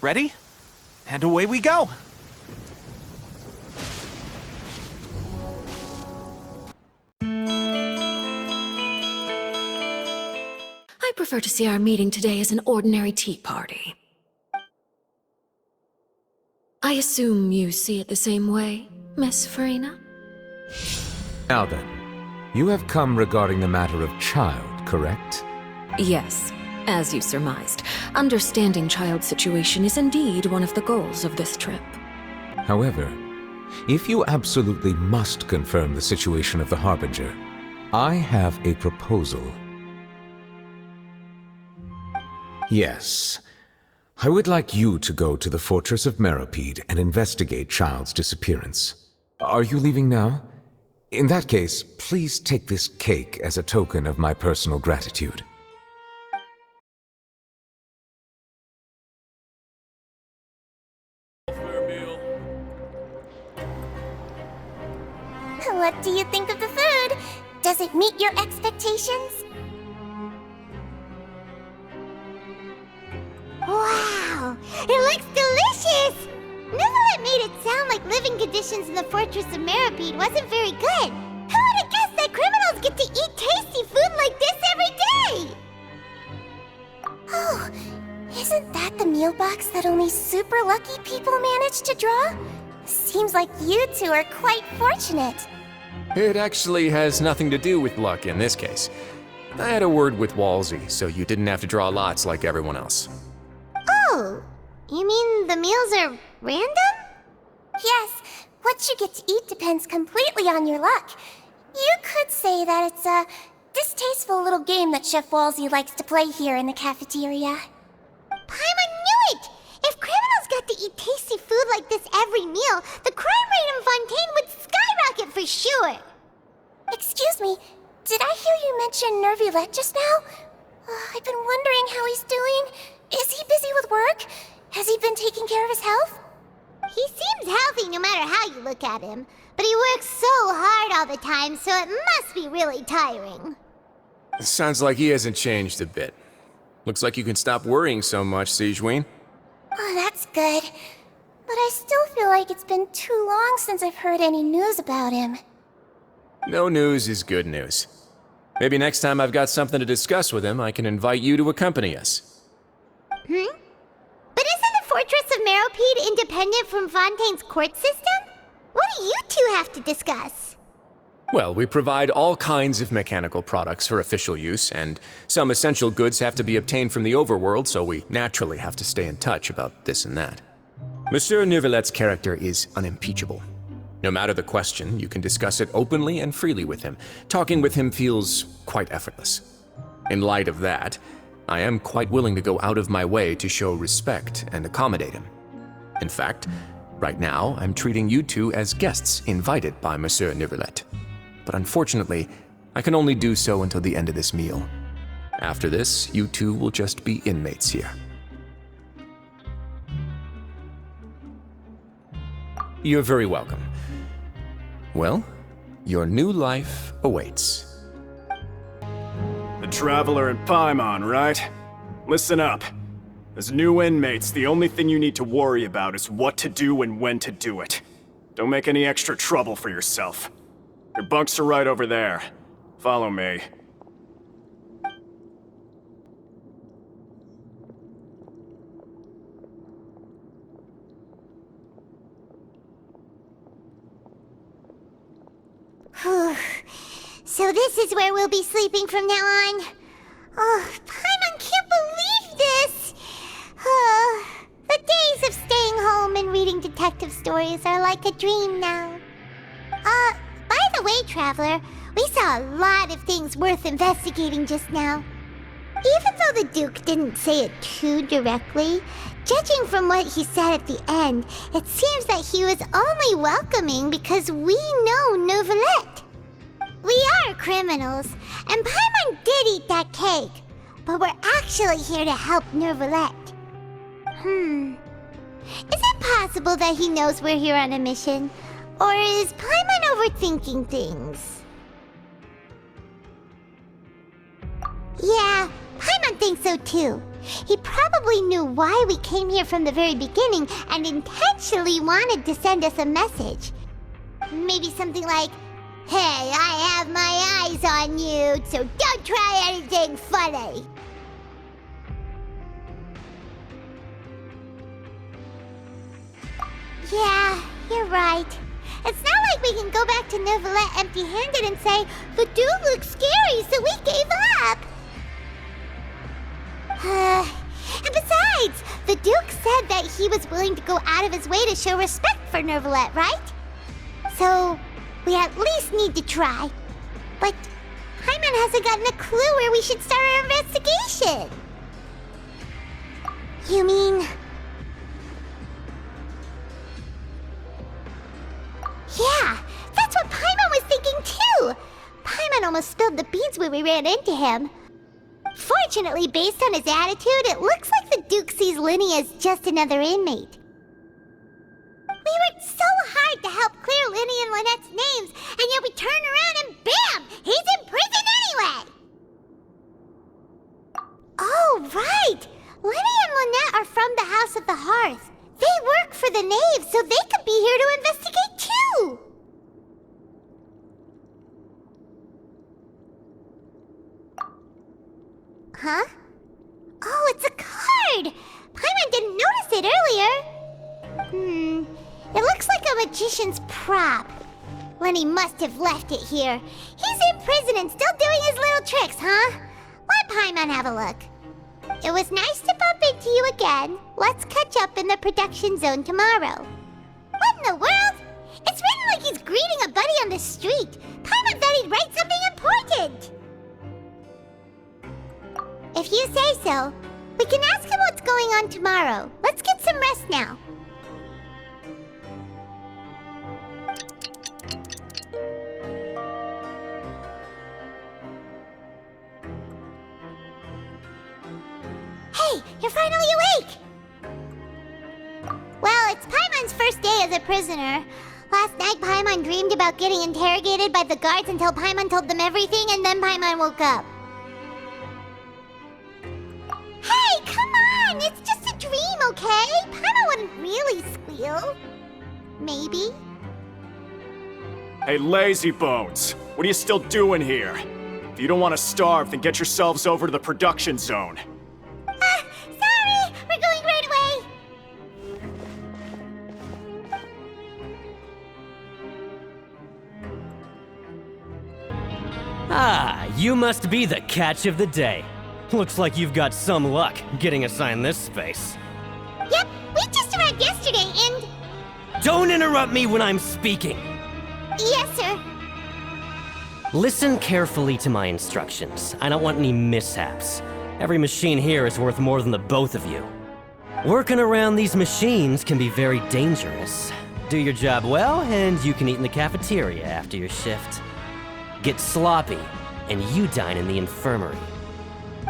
Ready? And away we go! I prefer to see our meeting today as an ordinary tea party. I assume you see it the same way, Miss Farina? Now then, you have come regarding the matter of child, correct? Yes, as you surmised. Understanding child's situation is indeed one of the goals of this trip. However, if you absolutely must confirm the situation of the Harbinger, I have a proposal. Yes. I would like you to go to the Fortress of Meropide and investigate Child's disappearance. Are you leaving now? In that case, please take this cake as a token of my personal gratitude. What do you think of the food? Does it meet your expectations? Wow! It looks delicious! Nivalet made it sound like living conditions in the Fortress of Meropide wasn't very good. Who would have guessed that criminals get to eat tasty food like this every day? Oh, isn't that the meal box that only super lucky people manage to draw? Seems like you two are quite fortunate. It actually has nothing to do with luck in this case. I had a word with Walsey, so you didn't have to draw lots like everyone else. Oh, you mean the meals are random? Yes, what you get to eat depends completely on your luck. You could say that it's a distasteful little game that Chef Walsey likes to play here in the cafeteria. Paimon knew it! If criminals got to eat tasty food like this every meal, the crime rate in Fontaine would skyrocket for sure! Excuse me, did I hear you mention Nervulette just now? I've been wondering how he's doing. Is he busy with work? Has he been taking care of his health? He seems healthy no matter how you look at him, but he works so hard all the time, so it must be really tiring. Sounds like he hasn't changed a bit. Looks like you can stop worrying so much, Sigewinne. Oh, that's good. But I still feel like it's been too long since I've heard any news about him. No news is good news. Maybe next time I've got something to discuss with him, I can invite you to accompany us. But isn't the Fortress of Meropide independent from Fontaine's court system? What do you two have to discuss? Well, we provide all kinds of mechanical products for official use, and some essential goods have to be obtained from the overworld, so we naturally have to stay in touch about this and that. Monsieur Nervulette's character is unimpeachable. No matter the question, you can discuss it openly and freely with him. Talking with him feels quite effortless. In light of that, I am quite willing to go out of my way to show respect and accommodate him. In fact, right now, I'm treating you two as guests invited by Monsieur Nervulette. But unfortunately, I can only do so until the end of this meal. After this, you two will just be inmates here. You're very welcome. Well, your new life awaits. The Traveler and Paimon, right? Listen up. As new inmates, the only thing you need to worry about is what to do and when to do it. Don't make any extra trouble for yourself. Your bunks are right over there. Follow me. So this is where we'll be sleeping from now on. Oh, Paimon can't believe this! The days of staying home and reading detective stories are like a dream now. By the way, Traveler, we saw a lot of things worth investigating just now. Even though the Duke didn't say it too directly, judging from what he said at the end, it seems that he was only welcoming because we know Nervulette. We are criminals, and Paimon did eat that cake, but we're actually here to help Nervulette. Is it possible that he knows we're here on a mission? Or is Paimon overthinking things? Yeah, Paimon thinks so too. He probably knew why we came here from the very beginning and intentionally wanted to send us a message. Maybe something like, "Hey, I have my eyes on you, so don't try anything funny." Yeah, you're right. It's not like we can go back to Neuvillette empty-handed and say, "The dude looks scary, so we gave up." And besides, the Duke said that he was willing to go out of his way to show respect for Neuvillette, right? So, we at least need to try. But Paimon hasn't gotten a clue where we should start our investigation. You mean... Yeah, that's what Paimon was thinking too! Paimon almost spilled the beans when we ran into him. Fortunately, based on his attitude, it looks like the Duke sees Linny as just another inmate. We worked so hard to help clear Linny and Lynette's names, and yet we turn around and bam! He's in prison anyway! Oh, right! Linny and Lynette are from the House of the Hearth. They work for the Knave, so they could be here to investigate too! Huh? Oh, it's a card! Paimon didn't notice it earlier. It looks like a magician's prop. Lenny must have left it here. He's in prison and still doing his little tricks, huh? Let Paimon have a look. It was nice to bump into you again. Let's catch up in the production zone tomorrow. What in the world? It's written like he's greeting a buddy on the street. Paimon thought he'd write something important. If you say so, we can ask him what's going on tomorrow. Let's get some rest now. Hey, you're finally awake! Well, it's Paimon's first day as a prisoner. Last night, Paimon dreamed about getting interrogated by the guards until Paimon told them everything, and then Paimon woke up. Hey, come on! It's just a dream, okay? Paimon wouldn't really squeal. Maybe. Hey, lazy bones! What are you still doing here? If you don't want to starve, then get yourselves over to the production zone. Sorry! We're going right away! Ah, you must be the catch of the day. Looks like you've got some luck getting assigned this space. Yep, we just arrived yesterday and... Don't interrupt me when I'm speaking! Yes, sir. Listen carefully to my instructions. I don't want any mishaps. Every machine here is worth more than the both of you. Working around these machines can be very dangerous. Do your job well, and you can eat in the cafeteria after your shift. Get sloppy, and you dine in the infirmary.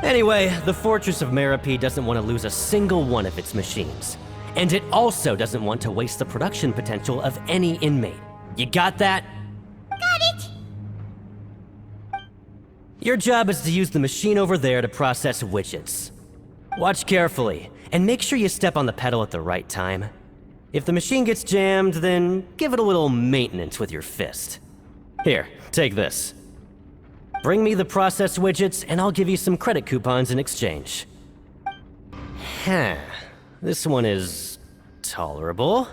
Anyway, the Fortress of Meripede doesn't want to lose a single one of its machines. And it also doesn't want to waste the production potential of any inmate. You got that? Got it! Your job is to use the machine over there to process widgets. Watch carefully, and make sure you step on the pedal at the right time. If the machine gets jammed, then give it a little maintenance with your fist. Here, take this. Bring me the processed widgets, and I'll give you some credit coupons in exchange. This one is tolerable.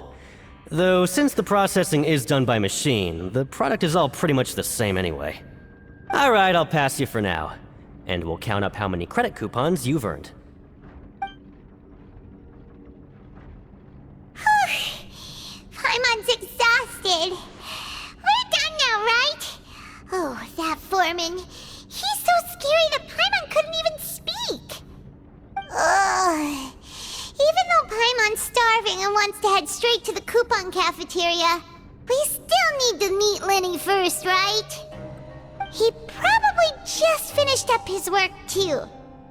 Though since the processing is done by machine, the product is all pretty much the same anyway. Alright, I'll pass you for now. And we'll count up how many credit coupons you've earned. Paimon's exhausted. We're done now, right? Oh, that foreman. He's so scary that Paimon couldn't even speak. Ugh. Even though Paimon's starving and wants to head straight to the coupon cafeteria, we still need to meet Lenny first, right? He probably just finished up his work, too.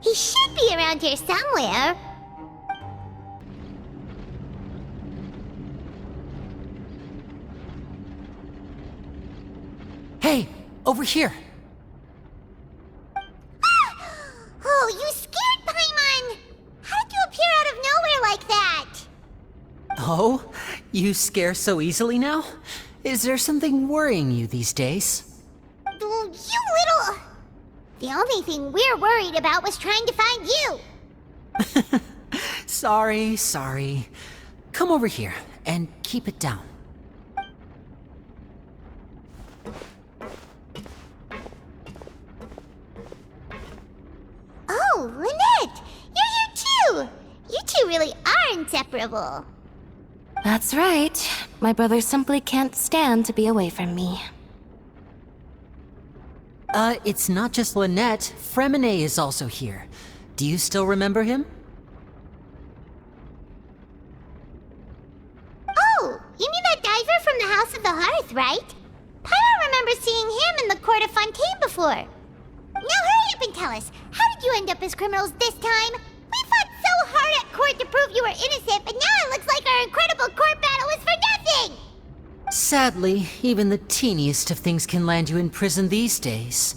He should be around here somewhere. Hey, over here. Ah! Oh, you scared Paimon! Oh? You scare so easily now? Is there something worrying you these days? You little... The only thing we're worried about was trying to find you. Sorry. Come over here and keep it down. Oh, Lynette! You're here too! You two really are inseparable. That's right. My brother simply can't stand to be away from me. It's not just Lynette. Fremine is also here. Do you still remember him? Oh, you mean that diver from the House of the Hearth, right? Paimon remembers seeing him in the Court of Fontaine before. Now hurry up and tell us, how did you end up as criminals this time? We fought so hard at court to prove you were innocent, but now it looks like our incredible court battle was for nothing! Sadly, even the teeniest of things can land you in prison these days.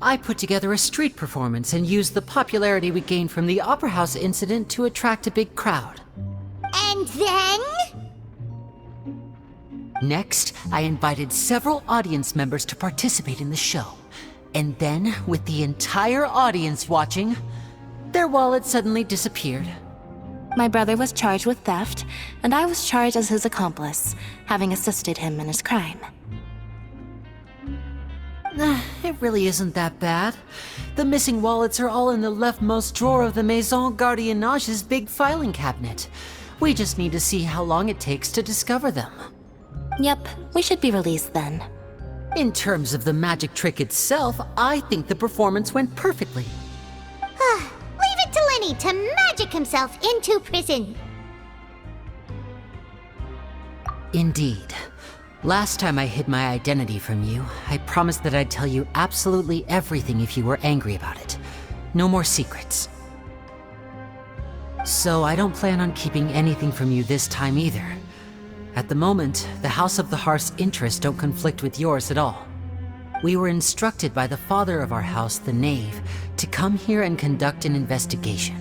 I put together a street performance and used the popularity we gained from the Opera House incident to attract a big crowd. And then? Next, I invited several audience members to participate in the show. And then, with the entire audience watching, their wallet suddenly disappeared. My brother was charged with theft, and I was charged as his accomplice, having assisted him in his crime. It really isn't that bad. The missing wallets are all in the leftmost drawer of the Maison Gardiennage's big filing cabinet. We just need to see how long it takes to discover them. Yep, we should be released then. In terms of the magic trick itself, I think the performance went perfectly. Leave it to Lenny to magic himself into prison. Indeed. Last time I hid my identity from you, I promised that I'd tell you absolutely everything if you were angry about it. No more secrets. So I don't plan on keeping anything from you this time either. At the moment, the House of the Hearth's interests don't conflict with yours at all. We were instructed by the father of our house, the Knave, to come here and conduct an investigation.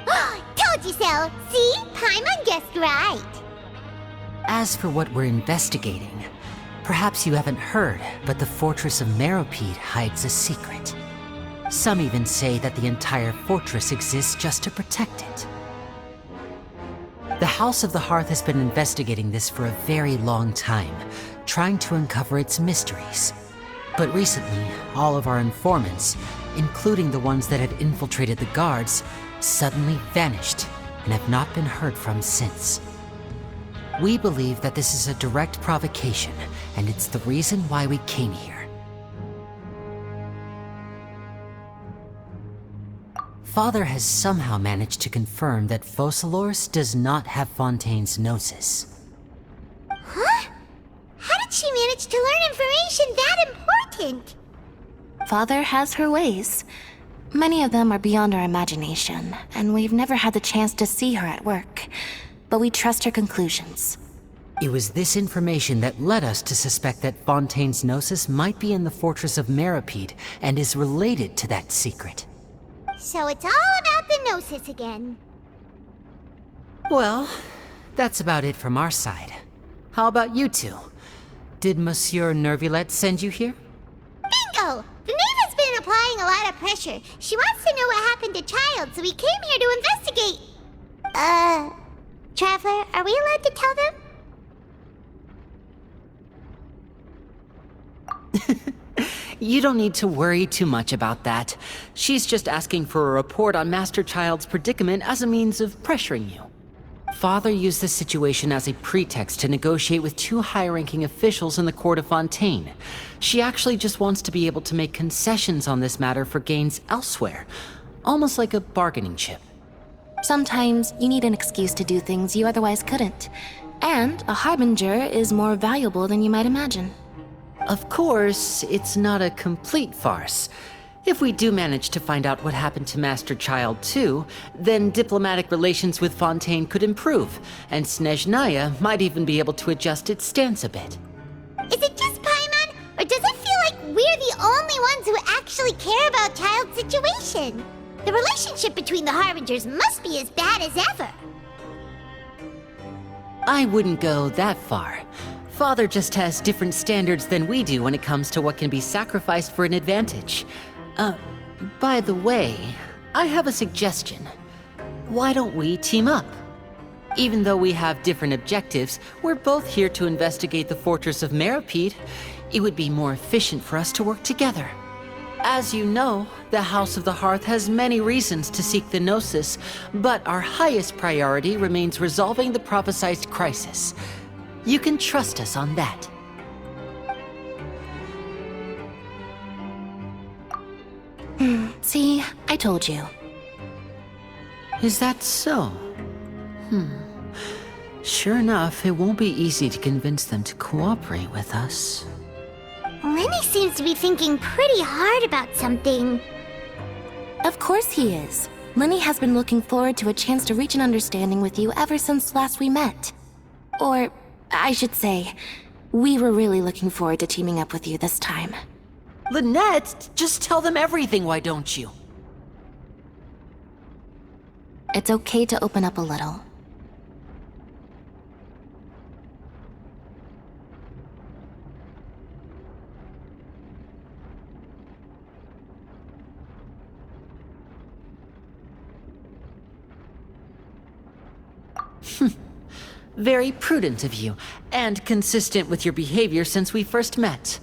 Told you so! See? Paimon guessed right. As for what we're investigating, perhaps you haven't heard, but the fortress of Meropide hides a secret. Some even say that the entire fortress exists just to protect it. The House of the Hearth has been investigating this for a very long time, trying to uncover its mysteries. But recently, all of our informants, including the ones that had infiltrated the guards, suddenly vanished and have not been heard from since. We believe that this is a direct provocation, and it's the reason why we came here. Father has somehow managed to confirm that Focalors does not have Fontaine's gnosis. Huh? How did she manage to learn information that important? Father has her ways. Many of them are beyond our imagination, and we've never had the chance to see her at work. But we trust her conclusions. It was this information that led us to suspect that Fontaine's gnosis might be in the fortress of Meropide and is related to that secret. So it's all about the Gnosis again. Well, that's about it from our side. How about you two? Did Monsieur Nervulette send you here? Bingo! The Knave has been applying a lot of pressure. She wants to know what happened to Child, so we came here to investigate. Traveler, are we allowed to tell them? You don't need to worry too much about that. She's just asking for a report on Master Child's predicament as a means of pressuring you. Father used the situation as a pretext to negotiate with two high-ranking officials in the court of Fontaine. She actually just wants to be able to make concessions on this matter for gains elsewhere, almost like a bargaining chip. Sometimes you need an excuse to do things you otherwise couldn't. And a harbinger is more valuable than you might imagine. Of course, it's not a complete farce. If we do manage to find out what happened to Master Child too, then diplomatic relations with Fontaine could improve, and Snezhnaya might even be able to adjust its stance a bit. Is it just Paimon, or does it feel like we're the only ones who actually care about Child's situation? The relationship between the Harbingers must be as bad as ever. I wouldn't go that far. Father just has different standards than we do when it comes to what can be sacrificed for an advantage. By the way, I have a suggestion. Why don't we team up? Even though we have different objectives, we're both here to investigate the Fortress of Meropide. It would be more efficient for us to work together. As you know, the House of the Hearth has many reasons to seek the Gnosis, but our highest priority remains resolving the prophesized crisis. You can trust us on that. See, I told you. Is that so? Sure enough, it won't be easy to convince them to cooperate with us. Lenny seems to be thinking pretty hard about something. Of course he is. Lenny has been looking forward to a chance to reach an understanding with you ever since last we met. Or, I should say, we were really looking forward to teaming up with you this time. Lynette, just tell them everything, why don't you? It's okay to open up a little. Very prudent of you, and consistent with your behavior since we first met.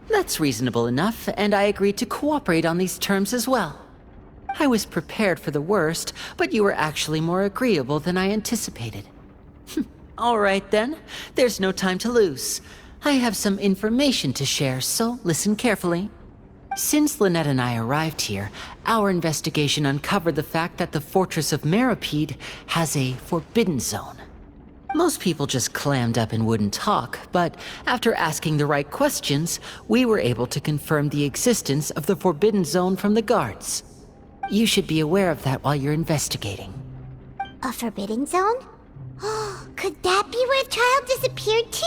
That's reasonable enough, and I agreed to cooperate on these terms as well. I was prepared for the worst, but you were actually more agreeable than I anticipated. All right then, there's no time to lose. I have some information to share, so listen carefully. Since Lynette and I arrived here, our investigation uncovered the fact that the Fortress of Meropide has a forbidden zone. Most people just clammed up and wouldn't talk, but after asking the right questions, we were able to confirm the existence of the forbidden zone from the guards. You should be aware of that while you're investigating. A forbidden zone? Could that be where the child disappeared to?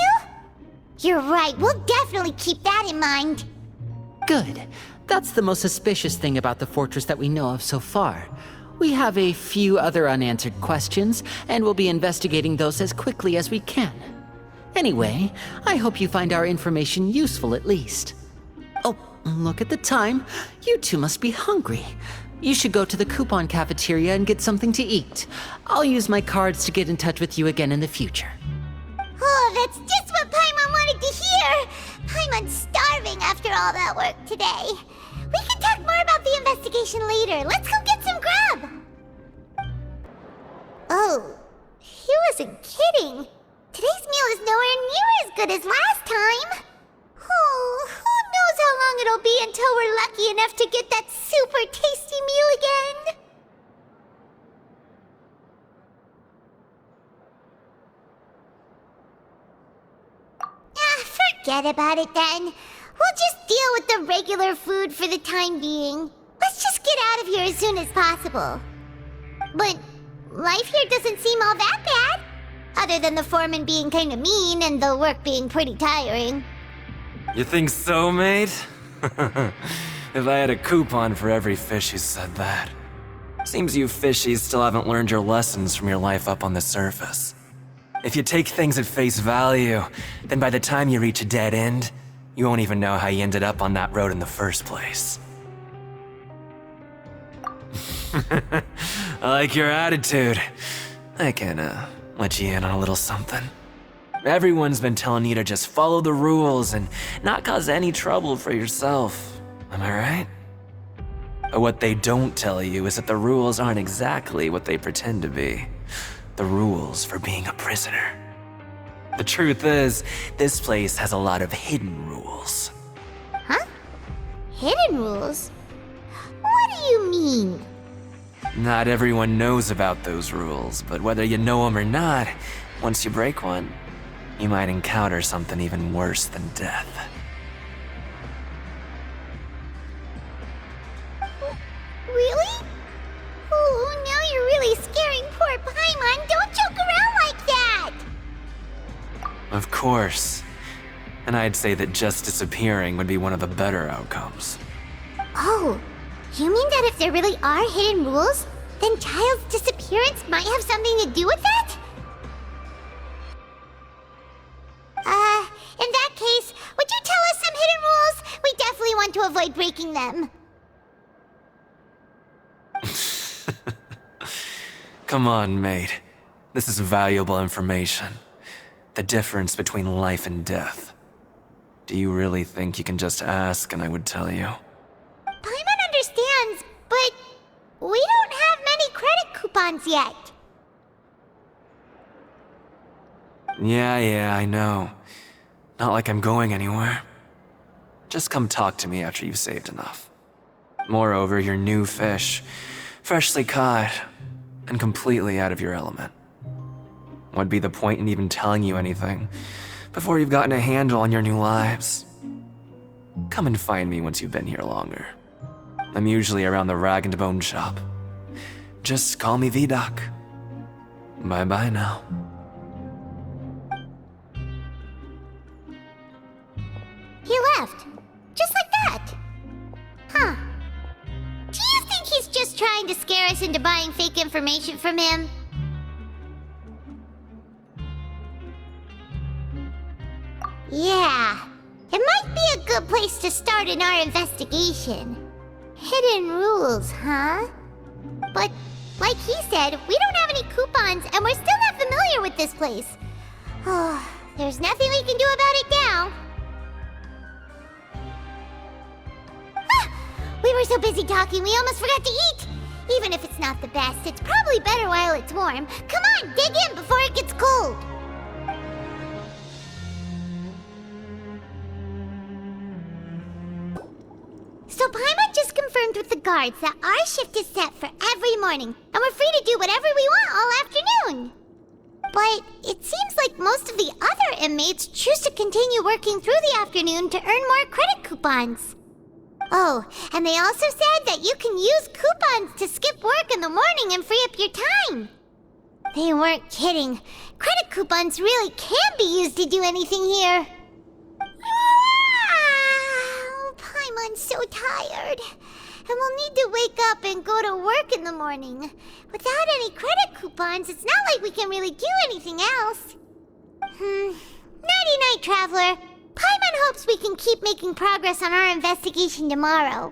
You're right, we'll definitely keep that in mind. Good. That's the most suspicious thing about the fortress that we know of so far. We have a few other unanswered questions, and we'll be investigating those as quickly as we can. Anyway, I hope you find our information useful at least. Oh, look at the time. You two must be hungry. You should go to the coupon cafeteria and get something to eat. I'll use my cards to get in touch with you again in the future. Oh, that's just what Paimon wanted to hear! Paimon's starving after all that work today. We can talk more about the investigation later. Let's go get some grub! Oh, he wasn't kidding. Today's meal is nowhere near as good as last time. Oh, who knows how long it'll be until we're lucky enough to get that super tasty meal again? Forget about it then. We'll just deal with the regular food for the time being. Let's just get out of here as soon as possible. But life here doesn't seem all that bad. Other than the foreman being kinda mean and the work being pretty tiring. You think so, mate? If I had a coupon for every fish who said that. Seems you fishies still haven't learned your lessons from your life up on the surface. If you take things at face value, then by the time you reach a dead end, you won't even know how you ended up on that road in the first place. I like your attitude. I can, let you in on a little something. Everyone's been telling you to just follow the rules and not cause any trouble for yourself. Am I right? But what they don't tell you is that the rules aren't exactly what they pretend to be. The rules for being a prisoner. The truth is, this place has a lot of hidden rules. Huh? Hidden rules? What do you mean? Not everyone knows about those rules, but whether you know them or not, once you break one, you might encounter something even worse than death. Really? Oh, now you're really scaring poor Paimon. Don't joke around like that! Of course. And I'd say that just disappearing would be one of the better outcomes. Oh, You mean that if there really are hidden rules, then Child's disappearance might have something to do with that? In that case, would you tell us some hidden rules? We definitely want to avoid breaking them. Come on, mate. This is valuable information. The difference between life and death. Do you really think you can just ask and I would tell you? Paimon understands, but we don't have many credit coupons yet. Yeah, I know. Not like I'm going anywhere. Just come talk to me after you've saved enough. Moreover, you're new fish, freshly caught, and completely out of your element. What'd be the point in even telling you anything before you've gotten a handle on your new lives? Come and find me once you've been here longer. I'm usually around the rag and bone shop. Just call me Vidoc. Bye-bye now. He left. Just like that. Huh. Do you think he's just trying to scare us into buying fake information from him? Yeah. It might be a good place to start in our investigation. Hidden rules, huh? But, like he said, we don't have any coupons and we're still not familiar with this place. Oh, there's nothing we can do about it now. We were so busy talking, we almost forgot to eat! Even if it's not the best, it's probably better while it's warm. Come on, dig in before it gets cold! So Paimon just confirmed with the guards that our shift is set for every morning, and we're free to do whatever we want all afternoon. But it seems like most of the other inmates choose to continue working through the afternoon to earn more credit coupons. Oh, and they also said that you can use coupons to skip work in the morning and free up your time. They weren't kidding. Credit coupons really can be used to do anything here. Paimon's so tired. And we'll need to wake up and go to work in the morning. Without any credit coupons, it's not like we can really do anything else. Nighty-night, Traveler. Paimon hopes we can keep making progress on our investigation tomorrow.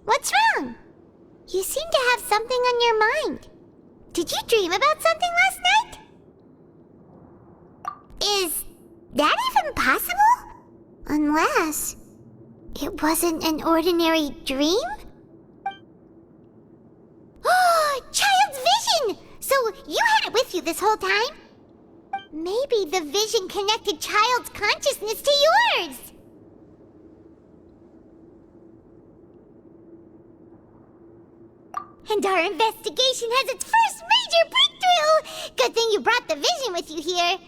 What's wrong? You seem to have something on your mind. Did you dream about something last night? Is that even possible? Unless it wasn't an ordinary dream? Oh, Child's vision! So you had it with you this whole time? Maybe the vision connected Child's consciousness to yours! And our investigation has its first major breakthrough! Good thing you brought the vision with you here.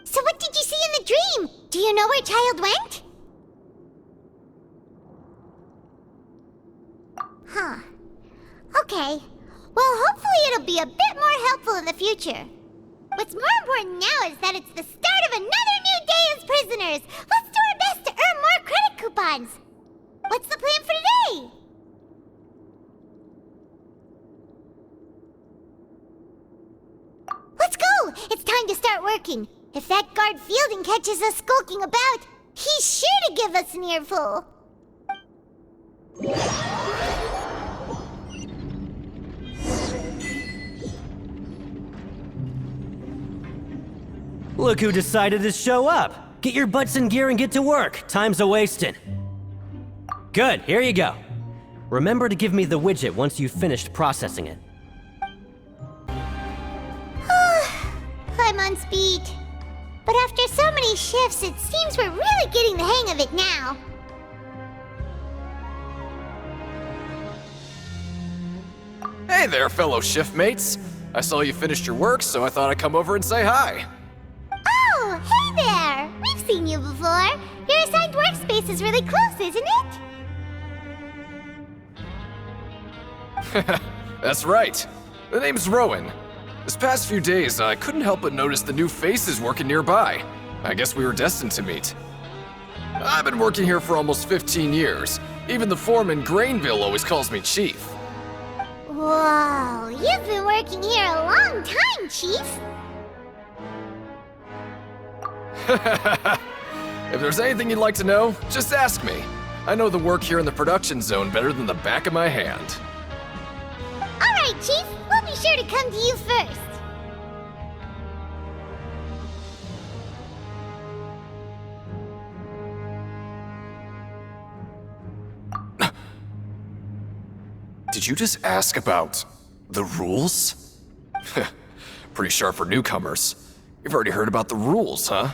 So what did you see in the dream? Do you know where Child went? Huh. Okay. Well, hopefully it'll be a bit more helpful in the future. What's more important now is that it's the start of another new day as prisoners. Let's do our best to earn more credit coupons. What's the plan for today? Let's go! It's time to start working. If that guard Fielding catches us skulking about, he's sure to give us an earful. Look who decided to show up! Get your butts in gear and get to work. Time's a-wasting. Good, here you go. Remember to give me the widget once you've finished processing it. I'm on speed. But after so many shifts, it seems we're really getting the hang of it now. Hey there, fellow shiftmates. I saw you finished your work, so I thought I'd come over and say hi. Oh, hey there! We've seen you before. Your assigned workspace is really close, isn't it? That's right. The name's Rowan. This past few days, I couldn't help but notice the new faces working nearby. I guess we were destined to meet. I've been working here for almost 15 years. Even the foreman, Grainville, always calls me Chief. Whoa, you've been working here a long time, Chief. If there's anything you'd like to know, just ask me. I know the work here in the production zone better than the back of my hand. All right, Chief. We'll be sure to come to you first. Did you just ask about the rules? Pretty sharp for newcomers. You've already heard about the rules, huh?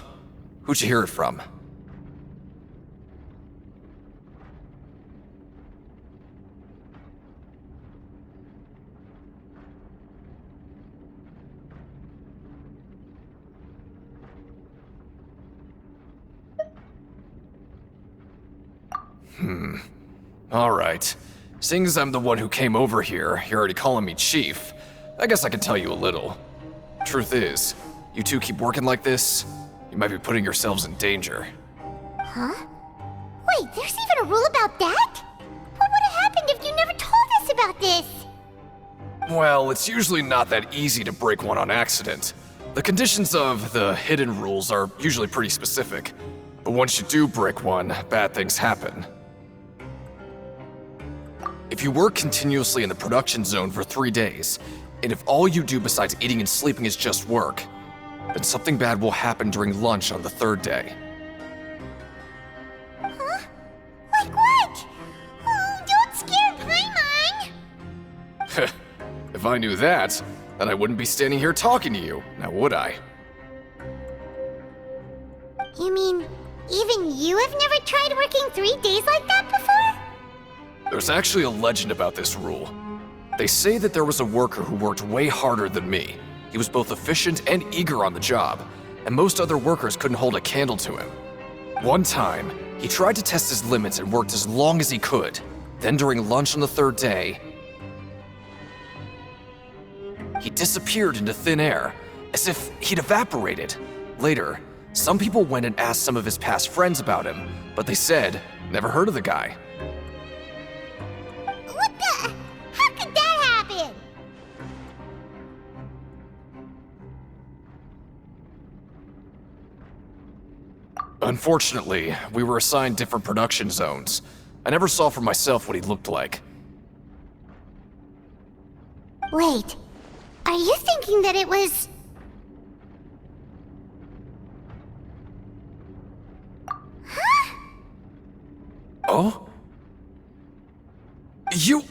Who'd you hear it from? All right. Seeing as I'm the one who came over here, you're already calling me Chief. I guess I can tell you a little. Truth is, you two keep working like this, you might be putting yourselves in danger. Huh? Wait, there's even a rule about that? What would have happened if you never told us about this? Well, it's usually not that easy to break one on accident. The conditions of the hidden rules are usually pretty specific. But once you do break one, bad things happen. If you work continuously in the production zone for 3 days, and if all you do besides eating and sleeping is just work, then something bad will happen during lunch on the 3rd day. Huh? Like what? Oh, don't scare Paimon! If I knew that, then I wouldn't be standing here talking to you, now would I? You mean, even you have never tried working 3 days like that before? There's actually a legend about this rule. They say that there was a worker who worked way harder than me. He was both efficient and eager on the job, and most other workers couldn't hold a candle to him. One time, he tried to test his limits and worked as long as he could. Then during lunch on the 3rd day, he disappeared into thin air, as if he'd evaporated. Later, some people went and asked some of his past friends about him, but they said, never heard of the guy. What the? How could that happen? Unfortunately, we were assigned different production zones. I never saw for myself what he looked like. Wait, are you thinking that it was... Huh? Oh? You...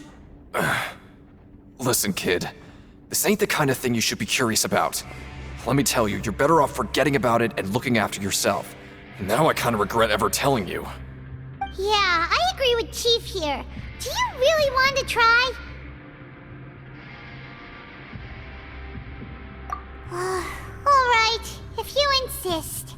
Listen, kid. This ain't the kind of thing you should be curious about. Let me tell you, you're better off forgetting about it and looking after yourself. Now I kind of regret ever telling you. Yeah, I agree with Chief here. Do you really want to try? Alright, if you insist.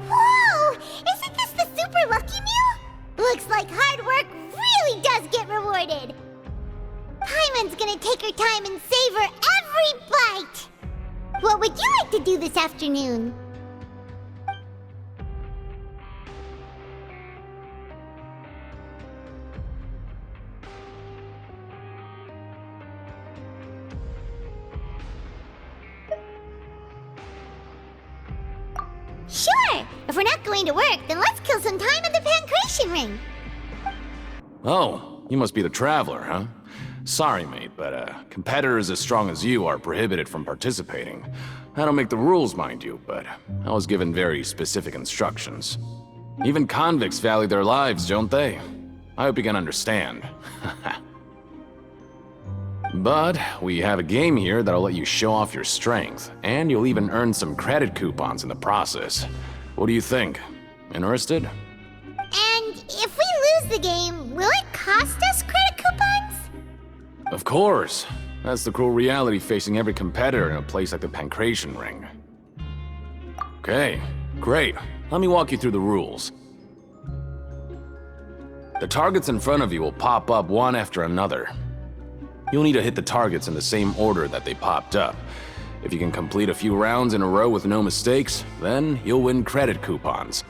Whoa! Isn't this the Super Lucky rewarded. Paimon's gonna take her time and savor every bite. What would you like to do this afternoon? Sure! If we're not going to work, then let's kill some time at the Pancration Ring. Oh, you must be the Traveler, huh? Sorry, mate, but competitors as strong as you are prohibited from participating. I don't make the rules, mind you, but I was given very specific instructions. Even convicts value their lives, don't they? I hope you can understand. But we have a game here that'll let you show off your strength, and you'll even earn some credit coupons in the process. What do you think? Interested? And if we lose the game, will it cost us credit coupons? Of course. That's the cruel reality facing every competitor in a place like the Pancration Ring. Okay, great. Let me walk you through the rules. The targets in front of you will pop up one after another. You'll need to hit the targets in the same order that they popped up. If you can complete a few rounds in a row with no mistakes, then you'll win credit coupons.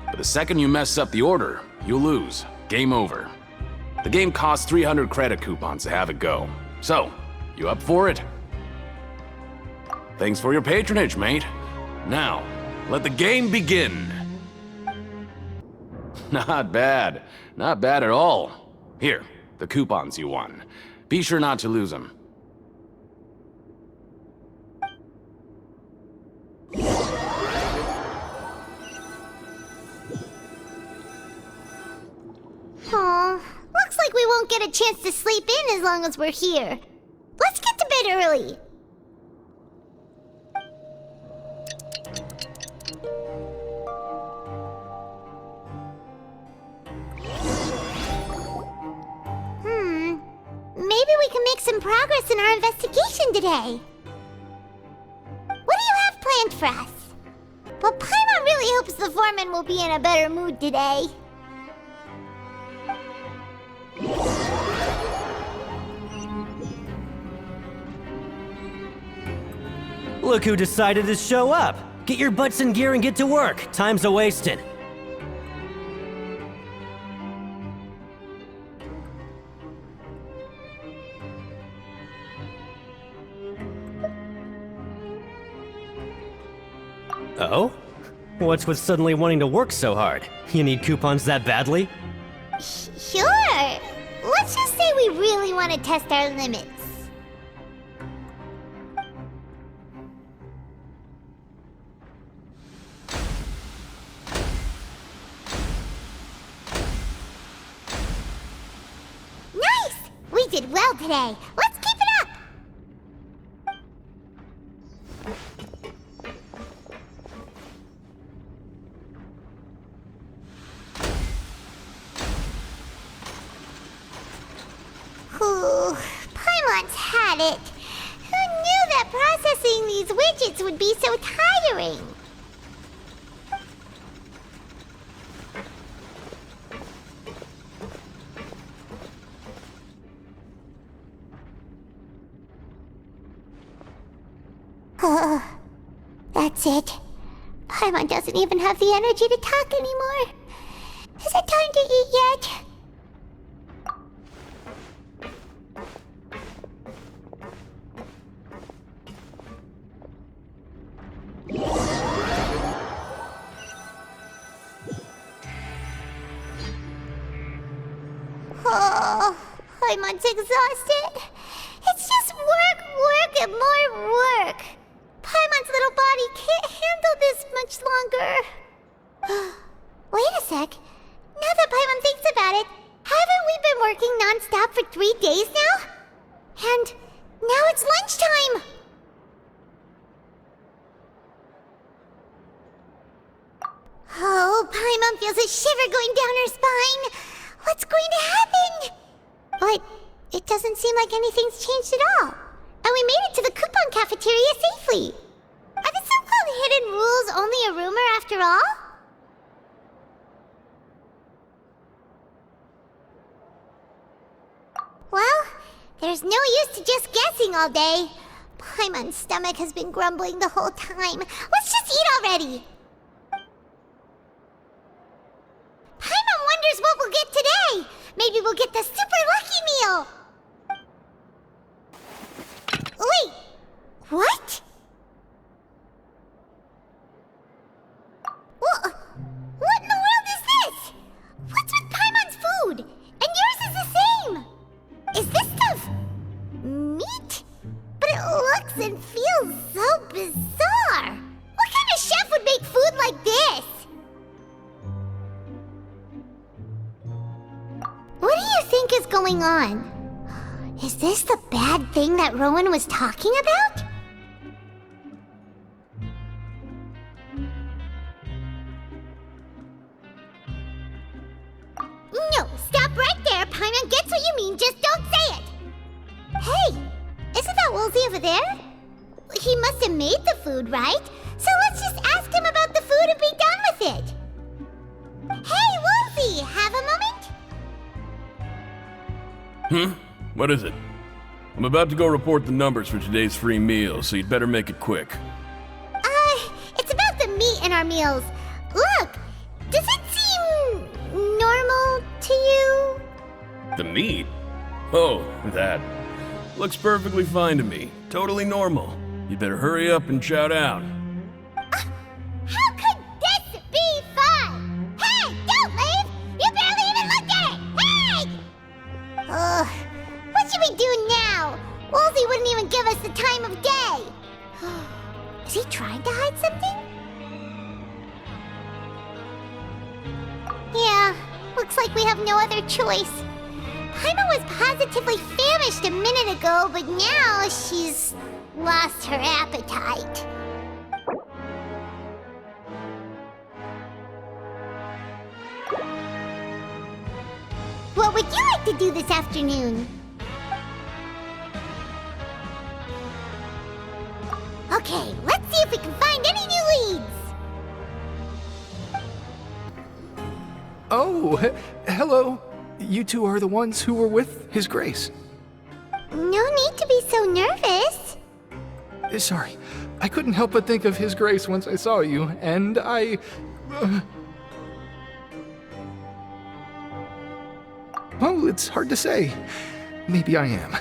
But the second you mess up the order, you'll lose. Game over. The game costs 300 credit coupons to have a go. So, you up for it? Thanks for your patronage, mate. Now, let the game begin. Not bad. Not bad at all. Here, the coupons you won. Be sure not to lose them. Aw, looks like we won't get a chance to sleep in as long as we're here. Let's get to bed early. Maybe we can make some progress in our investigation today. What do you have planned for us? Well, Paimon really hopes the foreman will be in a better mood today. Look who decided to show up! Get your butts in gear and get to work. Time's a-wasting. Oh? What's with suddenly wanting to work so hard? You need coupons that badly? Sure. Let's just say we really want to test our limits. Nice! We did well today. Let's keep it up! Ooh, Paimon's had it. Who knew that processing these widgets would be so tiring? That's it. Paimon doesn't even have the energy to talk anymore. Is it time to eat yet? Oh, Paimon's exhausted. It's just work, and more work. Paimon's little body can't handle this much longer. Wait a sec. Now that Paimon thinks about it, haven't we been working non-stop for 3 days now? And now it's lunchtime! Oh, Paimon feels a shiver going down her spine. What's going to happen? But it doesn't seem like anything's changed at all. And we made it to the coupon cafeteria safely. Are the so-called hidden rules only a rumor after all? There's no use to just guessing all day. Paimon's stomach has been grumbling the whole time. Let's just eat already. Paimon wonders what we'll get today. Maybe we'll get the super lucky meal. Wait, what? What in the world is this? What's with Paimon's food? And yours is the same. Is this stuff meat? But it looks and feels so bizarre. What kind of chef would make food like this? What do you think is going on? Is this the bad thing that Rowan was talking about? No, stop right there. Paimon gets what you mean, just don't say it. Hey, isn't that Woolsey over there? He must have made the food, right? So let's just ask him about the food and be done with it. Hey, Woolsey, have a moment? What is it? I'm about to go report the numbers for today's free meal, so you'd better make it quick. It's about the meat in our meals. Look, does it seem normal to you? The meat? Oh, that. Looks perfectly fine to me. Totally normal. You better hurry up and chow down. How could this be fun? Hey, don't leave! You barely even looked at it! Hey! What should we do now? Woolsey wouldn't even give us the time of day. Is he trying to hide something? Yeah, looks like we have no other choice. Paimon was positively famished a minute ago, but now she's lost her appetite. What would you like to do this afternoon? Okay, let's see if we can find any new leads. Oh, hello. You two are the ones who were with His Grace. No need to be so nervous. Sorry, I couldn't help but think of His Grace once I saw you, and I... Well, it's hard to say. Maybe I am.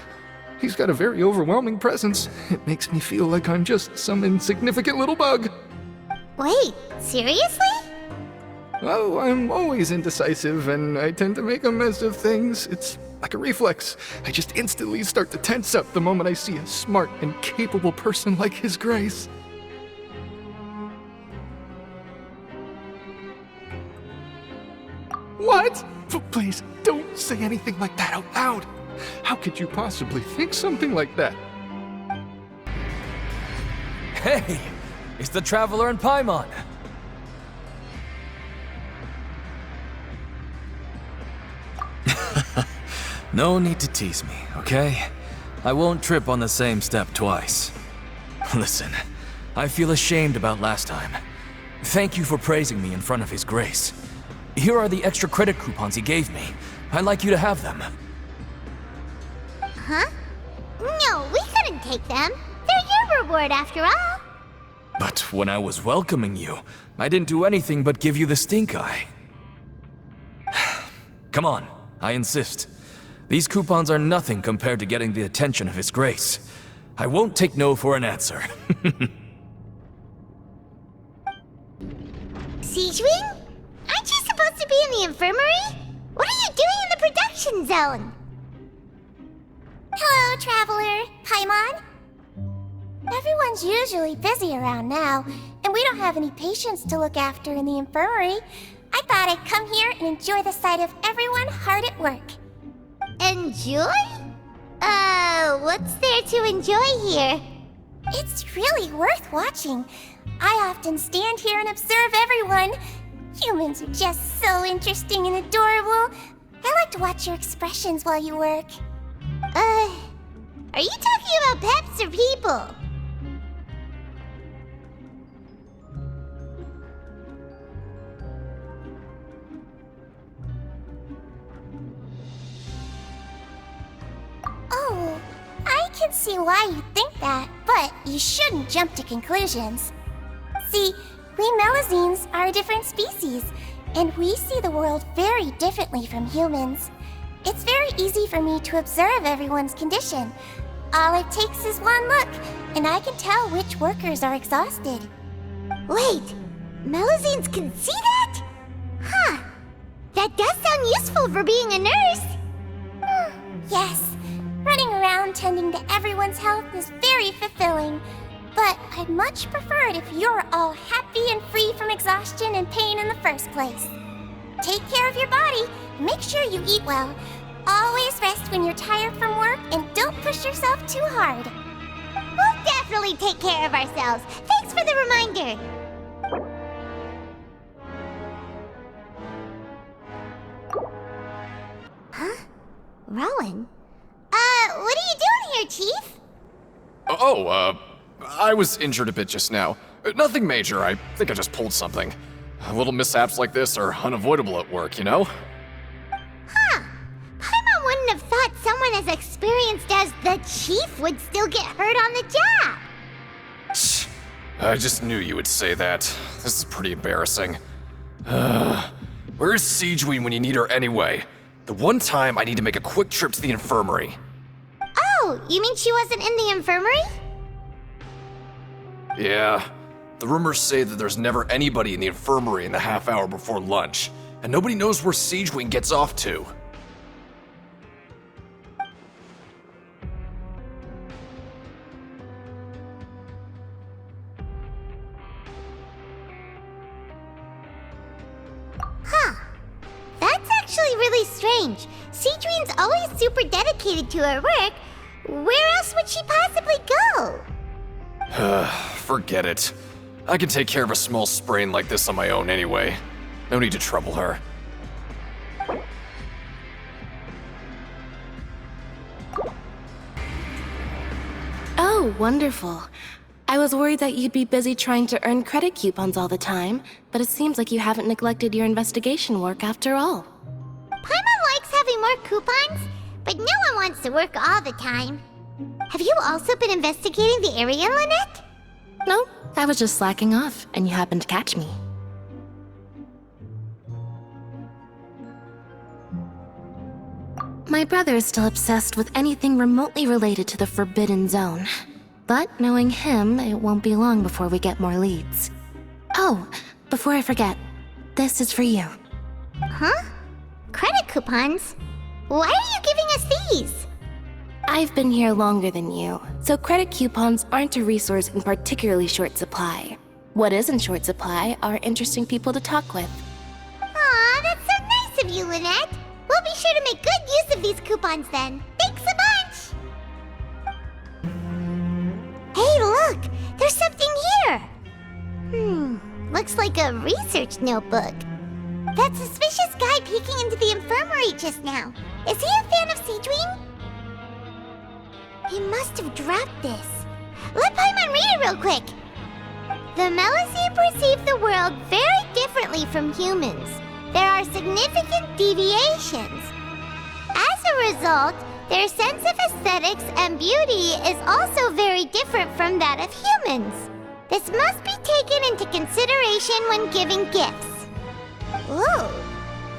He's got a very overwhelming presence. It makes me feel like I'm just some insignificant little bug. Wait, seriously? Oh, I'm always indecisive, and I tend to make a mess of things. It's like a reflex. I just instantly start to tense up the moment I see a smart and capable person like His Grace. What? Please, don't say anything like that out loud. How could you possibly think something like that? Hey, it's the Traveler and Paimon. No need to tease me, okay? I won't trip on the same step twice. Listen, I feel ashamed about last time. Thank you for praising me in front of His Grace. Here are the extra credit coupons he gave me. I'd like you to have them. Huh? No, we couldn't take them. They're your reward after all. But when I was welcoming you, I didn't do anything but give you the stink eye. Come on, I insist. These coupons are nothing compared to getting the attention of His Grace. I won't take no for an answer. Siegewing? Aren't you supposed to be in the infirmary? What are you doing in the production zone? Hello, Traveler. Paimon? Everyone's usually busy around now, and we don't have any patients to look after in the infirmary. I thought I'd come here and enjoy the sight of everyone hard at work. Enjoy? What's there to enjoy here? It's really worth watching. I often stand here and observe everyone. Humans are just so interesting and adorable. I like to watch your expressions while you work. Are you talking about pets or people? Oh, can see why you think that, but you shouldn't jump to conclusions. See, we Melazines are a different species, and we see the world very differently from humans. It's very easy for me to observe everyone's condition. All it takes is one look, and I can tell which workers are exhausted. Wait, Melazines can see that? Huh. That does sound useful for being a nurse. Yes, running around tending to everyone's health is very fulfilling. But I'd much prefer it if you're all happy and free from exhaustion and pain in the first place. Take care of your body, make sure you eat well. Always rest when you're tired from work, and don't push yourself too hard. We'll definitely take care of ourselves. Thanks for the reminder. Huh? Rowan? What are you doing here, Chief? I was injured a bit just now. Nothing major, I think I just pulled something. Little mishaps like this are unavoidable at work, you know? Huh. Paimon wouldn't have thought someone as experienced as the Chief would still get hurt on the job. I just knew you would say that. This is pretty embarrassing. Where's Siegeween when you need her anyway? The one time I need to make a quick trip to the infirmary. Oh, you mean she wasn't in the infirmary? Yeah. The rumors say that there's never anybody in the infirmary in the half hour before lunch, and nobody knows where Siegeween gets off to. Huh. That's actually really strange. Siegeween's always super dedicated to her work. Where else would she possibly go? Forget it. I can take care of a small sprain like this on my own anyway. No need to trouble her. Oh, wonderful. I was worried that you'd be busy trying to earn credit coupons all the time, but it seems like you haven't neglected your investigation work after all. Paimon likes having more coupons, but no one wants to work all the time. Have you also been investigating the area, Lynette? No, I was just slacking off, and you happened to catch me. My brother is still obsessed with anything remotely related to the Forbidden Zone. But knowing him, it won't be long before we get more leads. Oh, before I forget, this is for you. Huh? Credit coupons? Why are you giving us these? I've been here longer than you, so credit coupons aren't a resource in particularly short supply. What is in short supply are interesting people to talk with. Aw, that's so nice of you, Lynette. We'll be sure to make good use of these coupons then. Thanks a bunch! Hey, look! There's something here! Looks like a research notebook. That suspicious guy peeking into the infirmary just now. Is he a fan of Siegeween? He must have dropped this. Let Paimon read it real quick. The Melazine perceive the world very differently from humans. There are significant deviations. As a result, their sense of aesthetics and beauty is also very different from that of humans. This must be taken into consideration when giving gifts. Whoa,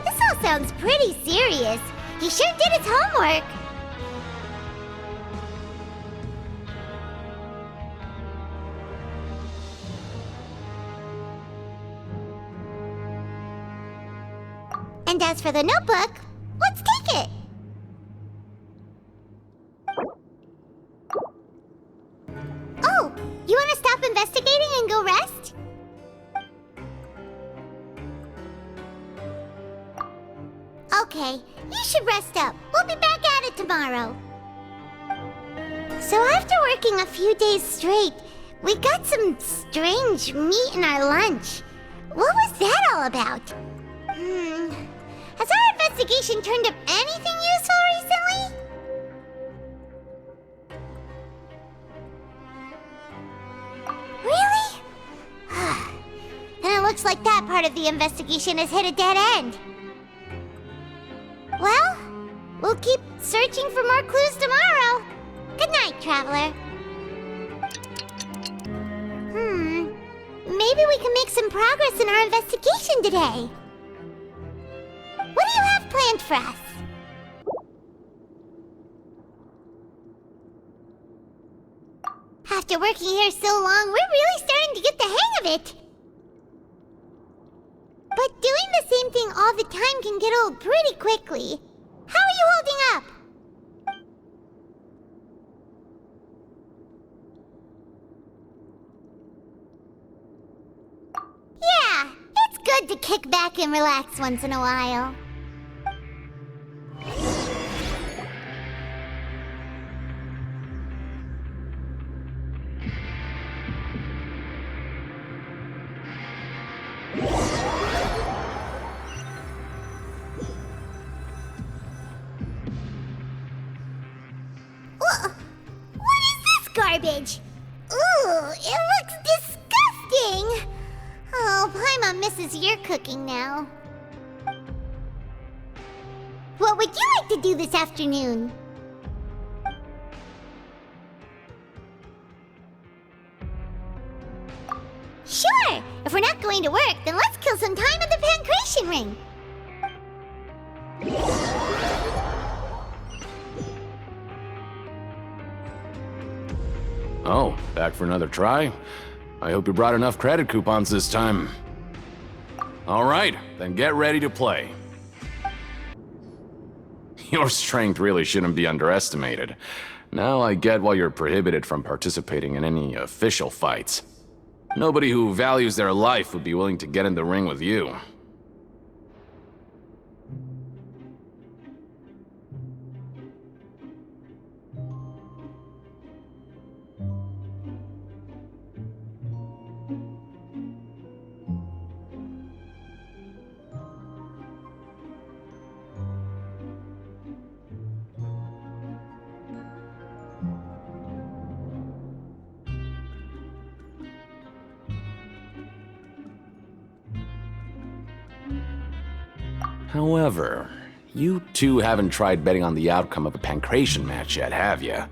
this all sounds pretty serious. He sure did his homework. And as for the notebook, let's take it. Oh, you want to stop investigating and go rest? Okay, you should rest up. We'll be back at it tomorrow. So after working a few days straight, we got some strange meat in our lunch. What was that all about? Has our investigation turned up anything useful recently? Really? Then it looks like that part of the investigation has hit a dead end. Well, we'll keep searching for more clues tomorrow. Good night. Traveler. Maybe we can make some progress in our investigation today. What do you have planned for us? After working here so long, we're really starting to get the hang of it. But doing the same thing all the time can get old pretty quickly. How are you holding up? Yeah, it's good to kick back and relax once in a while. What is this garbage? Ooh, it looks disgusting! Oh, Paimon misses your cooking now. What would you like to do this afternoon? Sure! If we're not going to work, then let's kill some time at the Pancration Ring! Oh, back for another try? I hope you brought enough credit coupons this time. Alright, then get ready to play. Your strength really shouldn't be underestimated. Now I get why you're prohibited from participating in any official fights. Nobody who values their life would be willing to get in the ring with you. However, you two haven't tried betting on the outcome of a Pancration match yet, have you?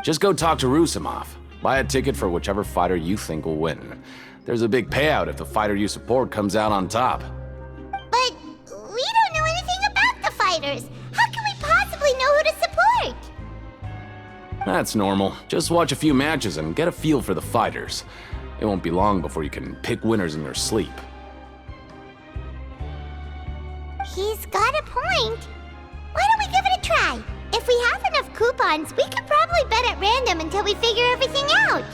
Just go talk to Rusimov. Buy a ticket for whichever fighter you think will win. There's a big payout if the fighter you support comes out on top. But we don't know anything about the fighters. How can we possibly know who to support? That's normal. Just watch a few matches and get a feel for the fighters. It won't be long before you can pick winners in your sleep. He's got a point. Why don't we give it a try? If we have enough coupons, we could probably bet at random until we figure everything out.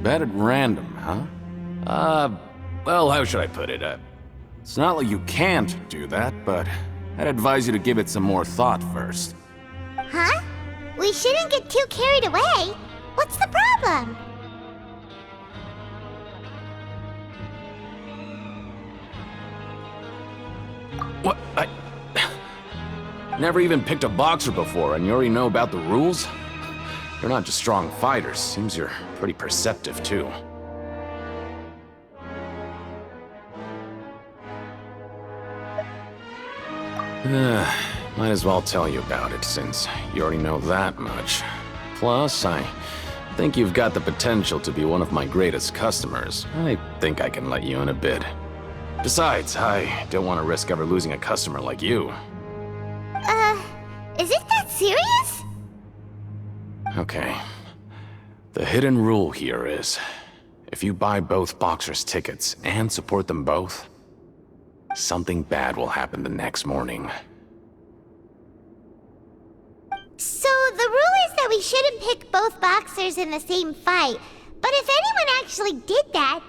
Bet at random, huh? Well, how should I put it? It's not like you can't do that, but I'd advise you to give it some more thought first. Huh? We shouldn't get too carried away. What's the problem? What? I never even picked a boxer before, and you already know about the rules? You're not just strong fighters. Seems you're pretty perceptive, too. Might as well tell you about it, since you already know that much. Plus, I think you've got the potential to be one of my greatest customers. I think I can let you in a bit. Besides, I don't want to risk ever losing a customer like you. Is it that serious? Okay. The hidden rule here is, if you buy both boxers' tickets and support them both, something bad will happen the next morning. So the rule is that we shouldn't pick both boxers in the same fight. But if anyone actually did that,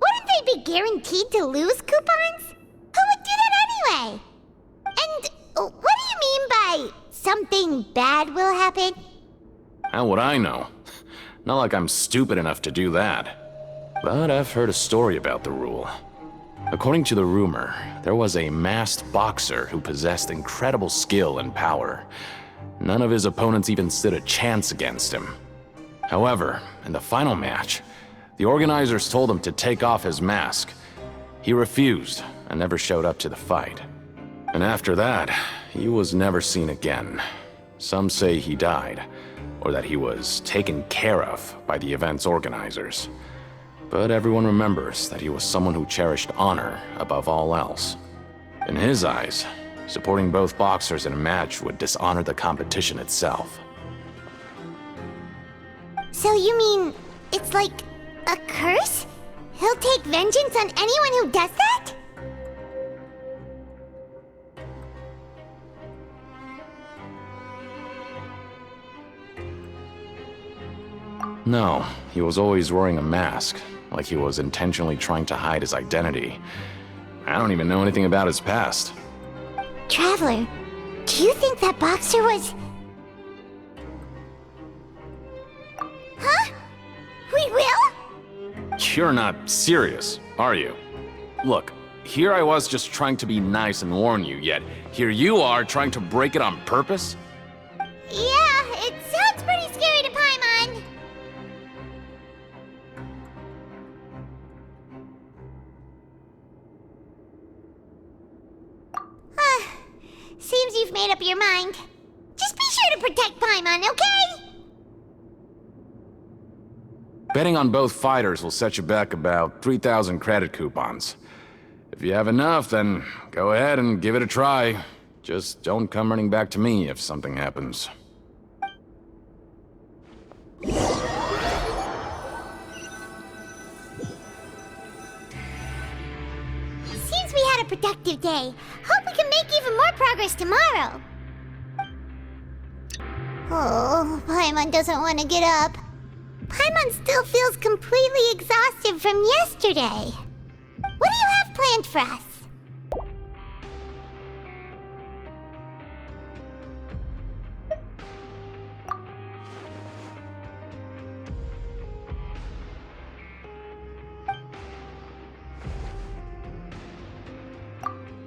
wouldn't they be guaranteed to lose coupons? Who would do that anyway? And what do you mean by something bad will happen? How would I know? Not like I'm stupid enough to do that. But I've heard a story about the rule. According to the rumor, there was a masked boxer who possessed incredible skill and power. None of his opponents even stood a chance against him. However, in the final match, the organizers told him to take off his mask. He refused and never showed up to the fight. And after that, he was never seen again. Some say he died, or that he was taken care of by the event's organizers. But everyone remembers that he was someone who cherished honor above all else. In his eyes, supporting both boxers in a match would dishonor the competition itself. So you mean it's like a curse? He'll take vengeance on anyone who does that? No, he was always wearing a mask, like he was intentionally trying to hide his identity. I don't even know anything about his past. Traveler, do you think that boxer was... Huh? We will? You're not serious, are you? Look, here I was just trying to be nice and warn you, yet here you are trying to break it on purpose? Yeah, it sounds pretty scary to Paimon. Seems you've made up your mind. Just be sure to protect Paimon, okay? Betting on both fighters will set you back about 3,000 credit coupons. If you have enough, then go ahead and give it a try. Just don't come running back to me if something happens. Seems we had a productive day. Hope we can make even more progress tomorrow. Oh, Paimon doesn't want to get up. Paimon still feels completely exhausted from yesterday. What do you have planned for us?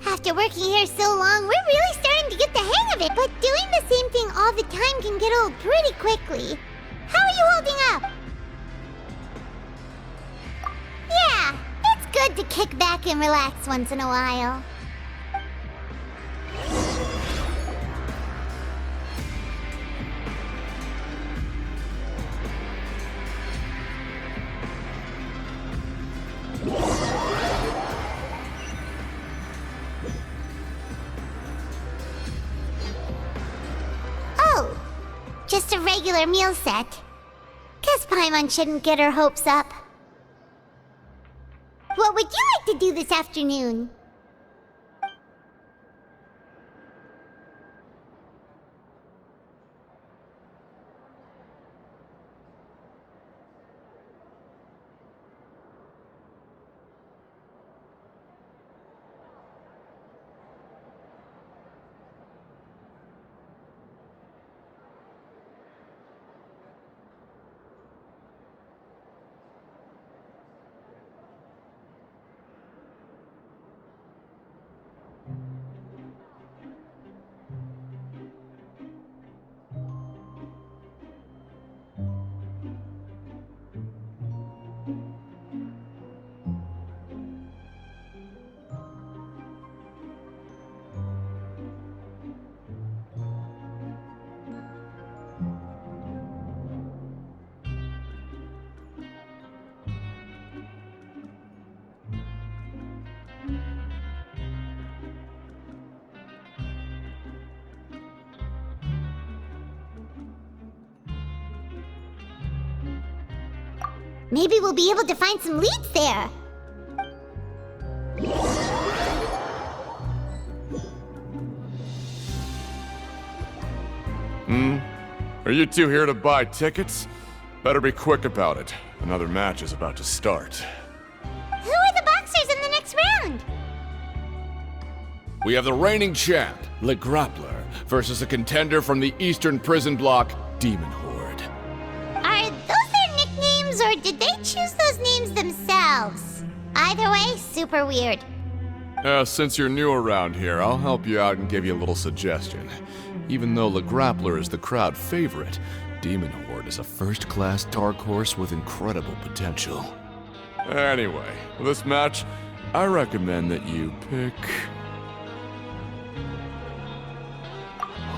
After working here so long, we're really starting to get the hang of it. But doing the same thing all the time can get old pretty quickly. How are you holding up? Yeah, it's good to kick back and relax once in a while. Oh, just a regular meal set. Guess Paimon shouldn't get her hopes up. What would you like to do this afternoon? Maybe we'll be able to find some leads there. Are you two here to buy tickets? Better be quick about it. Another match is about to start. Who are the boxers in the next round? We have the reigning champ, Le Grappler, versus a contender from the Eastern Prison Block, Demon Horde. Are those their nicknames, or did they choose those names themselves? Either way, super weird. Since you're new around here, I'll help you out and give you a little suggestion. Even though Le Grappler is the crowd favorite, Demon Horde is a first-class dark horse with incredible potential. Anyway, for this match, I recommend that you pick...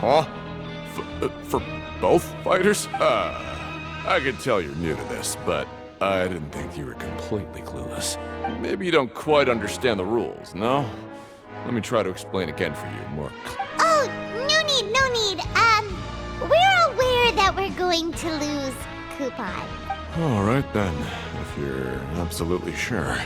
Huh? For both fighters? I can tell you're new to this, but I didn't think you were completely clueless. Maybe you don't quite understand the rules, no? Let me try to explain again for you more. Oh, no need, no need. We're aware that we're going to lose coupon. All right then, if you're absolutely sure.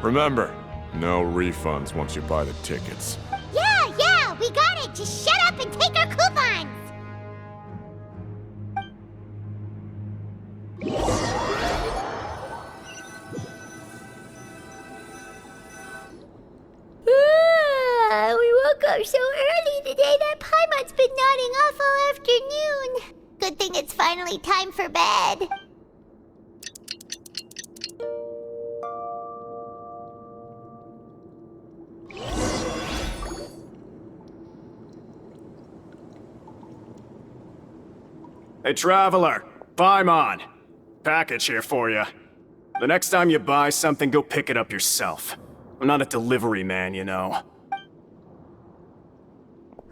Remember, no refunds once you buy the tickets. Yeah, we got it. Just shut up and take our coupons. We woke up so early today that Paimon's been nodding off all afternoon. Good thing it's finally time for bed. Hey, Traveler! Paimon! Package here for you. The next time you buy something, go pick it up yourself. I'm not a delivery man, you know.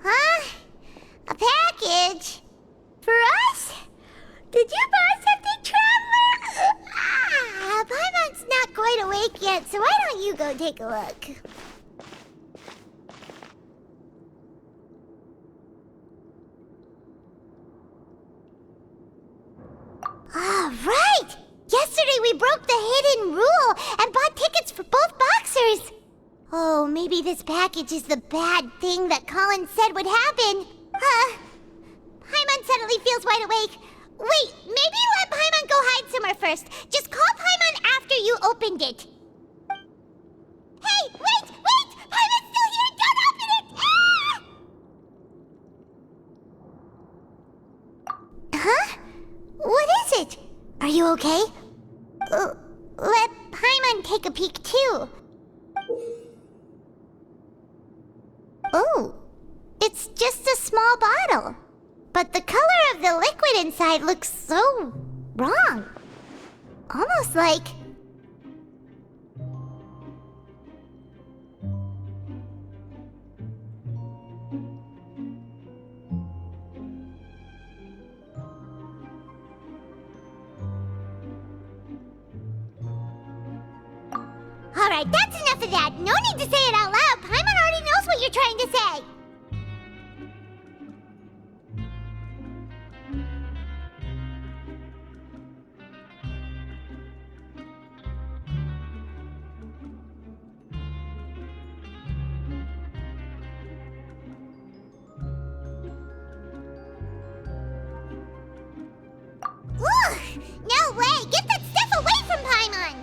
Huh? A package? For us? Did you buy something, Traveler? Paimon's not quite awake yet, so why don't you go take a look? Ah, right! Yesterday we broke the hidden rule and bought tickets for both boxers. Oh, maybe this package is the bad thing that Colin said would happen. Paimon suddenly feels wide awake. Wait, maybe let Paimon go hide somewhere first. Just call Paimon after you opened it. Hey, wait! Paimon's still here! Don't open it! Ah! Huh? What is it? Are you okay? Let Paimon take a peek too. Oh, it's just a small bottle. But the color of the liquid inside looks so wrong. Almost like... Alright, that's enough of that. No need to say it out loud. Paimon already knows what you're trying to say. Ugh! No way! Get that stuff away from Paimon!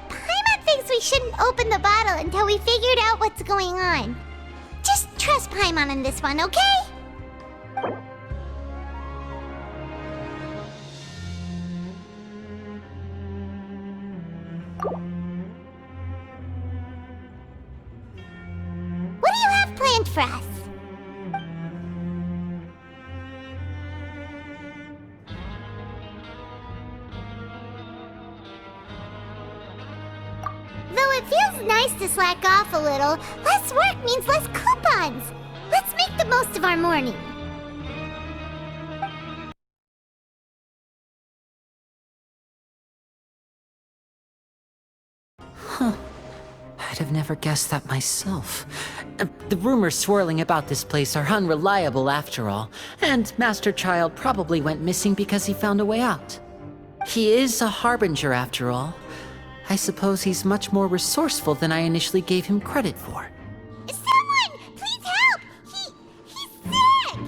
Paimon thinks we shouldn't open the bottle until we figured out what's going on. Just trust Paimon on this one, okay? What do you have planned for us? Though it feels nice to slack off a little, less work means less coupons. Let's make the most of our morning. Huh. I'd have never guessed that myself. The rumors swirling about this place are unreliable after all, and Master Child probably went missing because he found a way out. He is a harbinger after all. I suppose he's much more resourceful than I initially gave him credit for. Someone! Please help! He's sick!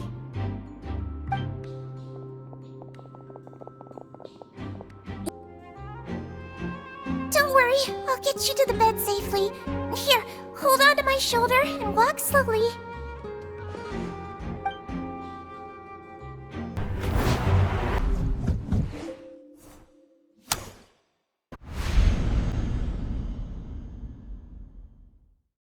Don't worry, I'll get you to the bed safely. Here, hold on to my shoulder and walk slowly.